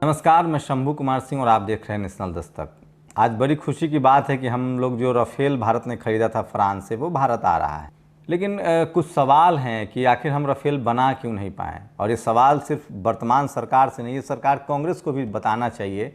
नमस्कार, मैं शंभू कुमार सिंह और आप देख रहे हैं नेशनल दस्तक। आज बड़ी खुशी की बात है कि हम लोग जो राफेल भारत ने खरीदा था फ्रांस से, वो भारत आ रहा है। लेकिन कुछ सवाल हैं कि आखिर हम राफेल बना क्यों नहीं पाए। और ये सवाल सिर्फ वर्तमान सरकार से नहीं, ये सरकार कांग्रेस को भी बताना चाहिए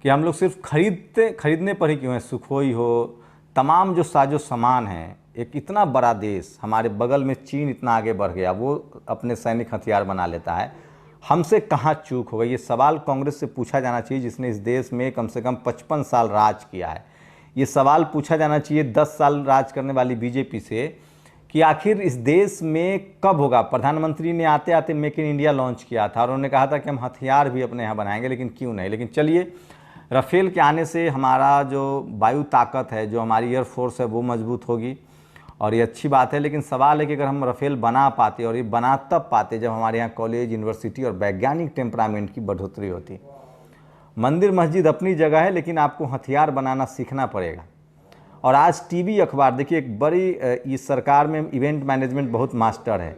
कि हम लोग सिर्फ खरीदने पर ही क्यों हैं। सुखोई हो, तमाम जो साजो सामान हैं, एक इतना बड़ा देश, हमारे बगल में चीन इतना आगे बढ़ गया, वो अपने सैनिक हथियार बना लेता है। हमसे कहाँ चूक हो गई, ये सवाल कांग्रेस से पूछा जाना चाहिए, जिसने इस देश में कम से कम 55 साल राज किया है। ये सवाल पूछा जाना चाहिए 10 साल राज करने वाली बीजेपी से कि आखिर इस देश में कब होगा। प्रधानमंत्री ने आते आते मेक इन इंडिया लॉन्च किया था और उन्होंने कहा था कि हम हथियार भी अपने यहाँ बनाएंगे, लेकिन क्यों नहीं। लेकिन चलिए, राफेल के आने से हमारा जो वायु ताकत है, जो हमारी एयरफोर्स है, वो मजबूत होगी और ये अच्छी बात है। लेकिन सवाल है कि अगर हम राफेल बना पाते, और ये बना तब पाते जब हमारे यहाँ कॉलेज, यूनिवर्सिटी और वैज्ञानिक टेम्परामेंट की बढ़ोतरी होती। मंदिर मस्जिद अपनी जगह है, लेकिन आपको हथियार बनाना सीखना पड़ेगा। और आज टीवी अखबार देखिए, एक बड़ी इस सरकार में इवेंट मैनेजमेंट बहुत मास्टर है।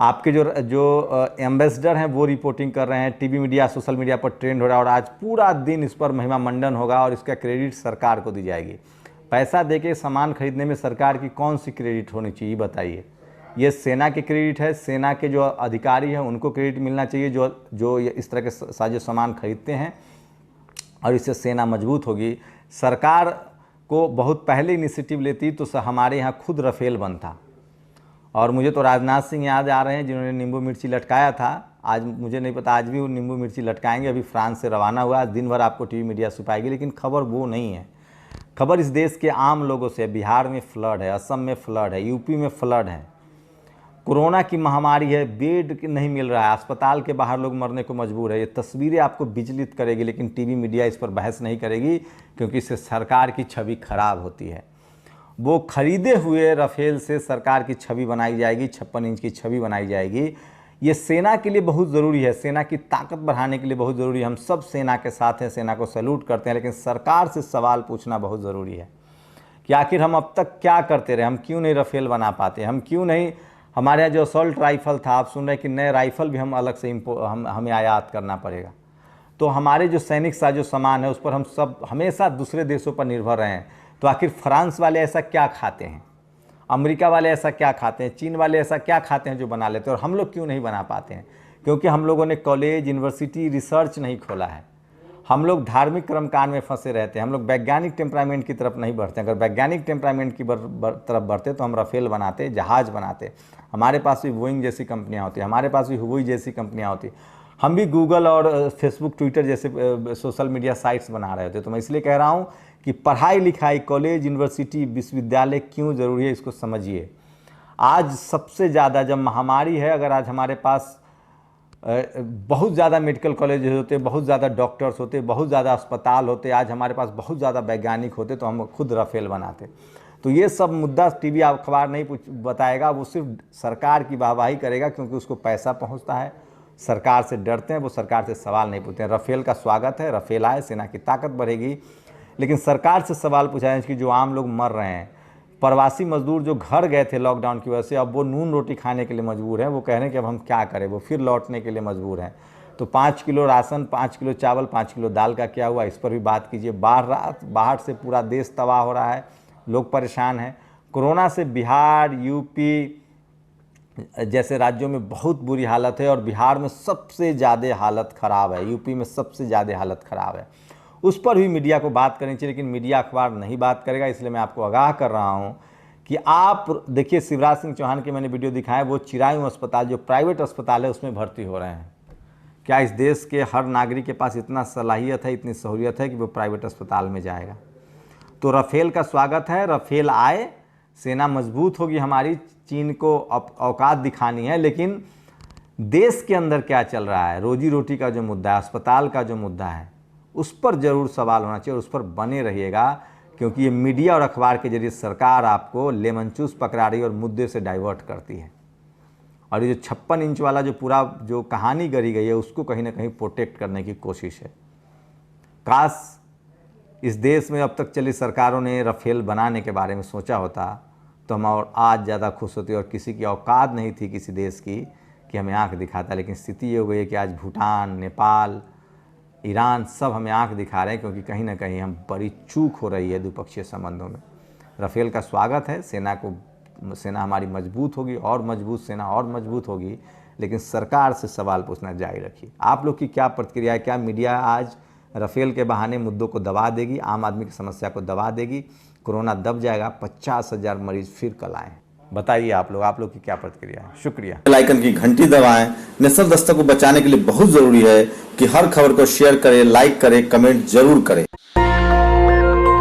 आपके जो एम्बेसडर हैं वो रिपोर्टिंग कर रहे हैं, टीवी मीडिया, सोशल मीडिया पर ट्रेंड हो रहा है और आज पूरा दिन इस पर महिमा मंडन होगा और इसका क्रेडिट सरकार को दी जाएगी। पैसा देके सामान खरीदने में सरकार की कौन सी क्रेडिट होनी चाहिए, बताइए। ये सेना के क्रेडिट है, सेना के जो अधिकारी हैं उनको क्रेडिट मिलना चाहिए, जो इस तरह के साजो सामान खरीदते हैं, और इससे सेना मजबूत होगी। सरकार को बहुत पहले इनिशिएटिव लेती तो हमारे यहाँ खुद राफेल बनता। और मुझे तो राजनाथ सिंह याद आ रहे हैं, जिन्होंने नींबू मिर्ची लटकाया था। आज मुझे नहीं पता, आज भी वो नींबू मिर्ची लटकाएंगे। अभी फ्रांस से रवाना हुआ, आज दिन भर आपको टीवी मीडिया छुपाएगी, लेकिन खबर वो नहीं है। खबर इस देश के आम लोगों से। बिहार में फ्लड है, असम में फ्लड है, यूपी में फ्लड है, कोरोना की महामारी है, बेड नहीं मिल रहा है, अस्पताल के बाहर लोग मरने को मजबूर है। ये तस्वीरें आपको विचलित करेगी, लेकिन टीवी मीडिया इस पर बहस नहीं करेगी, क्योंकि इससे सरकार की छवि खराब होती है। वो खरीदे हुए राफेल से सरकार की छवि बनाई जाएगी, 56 इंच की छवि बनाई जाएगी। ये सेना के लिए बहुत ज़रूरी है, सेना की ताकत बढ़ाने के लिए बहुत ज़रूरी है। हम सब सेना के साथ हैं, सेना को सैल्यूट करते हैं, लेकिन सरकार से सवाल पूछना बहुत ज़रूरी है कि आखिर हम अब तक क्या करते रहे, हम क्यों नहीं राफेल बना पाते, हम क्यों नहीं। हमारे यहाँ जो असॉल्ट राइफ़ल था, आप सुन रहे हैं कि नए राइफ़ल भी हम अलग से हमें आयात करना पड़ेगा। तो हमारे जो सैनिक साजो सामान है, उस पर हम सब हमेशा दूसरे देशों पर निर्भर रहे हैं। तो आखिर फ्रांस वाले ऐसा क्या खाते हैं, अमेरिका वाले ऐसा क्या खाते हैं, चीन वाले ऐसा क्या खाते हैं जो बना लेते हैं, और हम लोग क्यों नहीं बना पाते हैं? क्योंकि हम लोगों ने कॉलेज, यूनिवर्सिटी, रिसर्च नहीं खोला है। हम लोग धार्मिक कर्मकांड में फंसे रहते हैं, हम लोग वैज्ञानिक टेम्परामेंट की तरफ नहीं बढ़ते। अगर वैज्ञानिक टेम्परामेंट की तरफ बढ़ते तो हम राफेल बनाते, जहाज़ बनाते। हमारे पास भी बोइंग जैसी कंपनियाँ होती, हमारे पास भी हुई जैसी कंपनियाँ होती, हम भी गूगल और फेसबुक, ट्विटर जैसे सोशल मीडिया साइट्स बना रहे होते। तो मैं इसलिए कह रहा हूँ कि पढ़ाई लिखाई, कॉलेज, यूनिवर्सिटी, विश्वविद्यालय क्यों ज़रूरी है, इसको समझिए। आज सबसे ज़्यादा जब महामारी है, अगर आज हमारे पास बहुत ज़्यादा मेडिकल कॉलेज होते, बहुत ज़्यादा डॉक्टर्स होते, बहुत ज़्यादा अस्पताल होते, आज हमारे पास बहुत ज़्यादा वैज्ञानिक होते, तो हम खुद राफेल बनाते। तो ये सब मुद्दा टीवी अखबार नहीं बताएगा, वो सिर्फ सरकार की वाहवाही करेगा, क्योंकि उसको पैसा पहुँचता है। सरकार से डरते हैं, वो सरकार से सवाल नहीं पूछते हैं। राफेल का स्वागत है, राफेल आए, सेना की ताकत बढ़ेगी, लेकिन सरकार से सवाल पूछा है कि जो आम लोग मर रहे हैं, प्रवासी मजदूर जो घर गए थे लॉकडाउन की वजह से, अब वो नून रोटी खाने के लिए मजबूर हैं। वो कह रहे हैं कि अब हम क्या करें, वो फिर लौटने के लिए मजबूर हैं। तो 5 किलो राशन, 5 किलो चावल, 5 किलो दाल का क्या हुआ, इस पर भी बात कीजिए। बाहर से पूरा देश तबाह हो रहा है, लोग परेशान हैं। कोरोना से बिहार, यूपी जैसे राज्यों में बहुत बुरी हालत है, और बिहार में सबसे ज़्यादा हालत ख़राब है, यूपी में सबसे ज़्यादा हालत ख़राब है। उस पर भी मीडिया को बात करनी चाहिए, लेकिन मीडिया अखबार नहीं बात करेगा। इसलिए मैं आपको आगाह कर रहा हूँ कि आप देखिए, शिवराज सिंह चौहान के मैंने वीडियो दिखाया, वो चिरायू अस्पताल, जो प्राइवेट अस्पताल है, उसमें भर्ती हो रहे हैं। क्या इस देश के हर नागरिक के पास इतना सलाहियत है, इतनी सहूलियत है कि वो प्राइवेट अस्पताल में जाएगा? तो राफेल का स्वागत है, राफेल आए, सेना मजबूत होगी हमारी। चीन को औकात दिखानी है, लेकिन देश के अंदर क्या चल रहा है, रोजी रोटी का जो मुद्दा है, अस्पताल का जो मुद्दा है, उस पर ज़रूर सवाल होना चाहिए, और उस पर बने रहिएगा। क्योंकि ये मीडिया और अखबार के जरिए सरकार आपको लेमन चूस पकड़ा रही है और मुद्दे से डाइवर्ट करती है। और ये जो 56 इंच वाला जो पूरा जो कहानी गढ़ी गई है, उसको कहीं ना कहीं प्रोटेक्ट करने की कोशिश है। काश इस देश में अब तक चली सरकारों ने राफेल बनाने के बारे में सोचा होता तो हम और आज ज़्यादा खुश होते, और किसी की औकात नहीं थी किसी देश की कि हमें आंख दिखाता। लेकिन स्थिति ये हो गई है कि आज भूटान, नेपाल, ईरान सब हमें आंख दिखा रहे हैं, क्योंकि कहीं ना कहीं हम बड़ी चूक हो रही है द्विपक्षीय संबंधों में। राफेल का स्वागत है, सेना हमारी मजबूत होगी, और मजबूत सेना और मजबूत होगी, लेकिन सरकार से सवाल पूछना जारी रखिए। आप लोग की क्या प्रतिक्रिया है? क्या मीडिया आज राफेल के बहाने मुद्दों को दबा देगी, आम आदमी की समस्या को दबा देगी? कोरोना दब जाएगा, 50,000 मरीज फिर कल आए। बताइए आप लोग की क्या प्रतिक्रिया है? शुक्रिया। बेल आइकन की घंटी दबाएं। नेशनल दस्तक को बचाने के लिए बहुत जरूरी है कि हर खबर को शेयर करें, लाइक करें, कमेंट जरूर करें।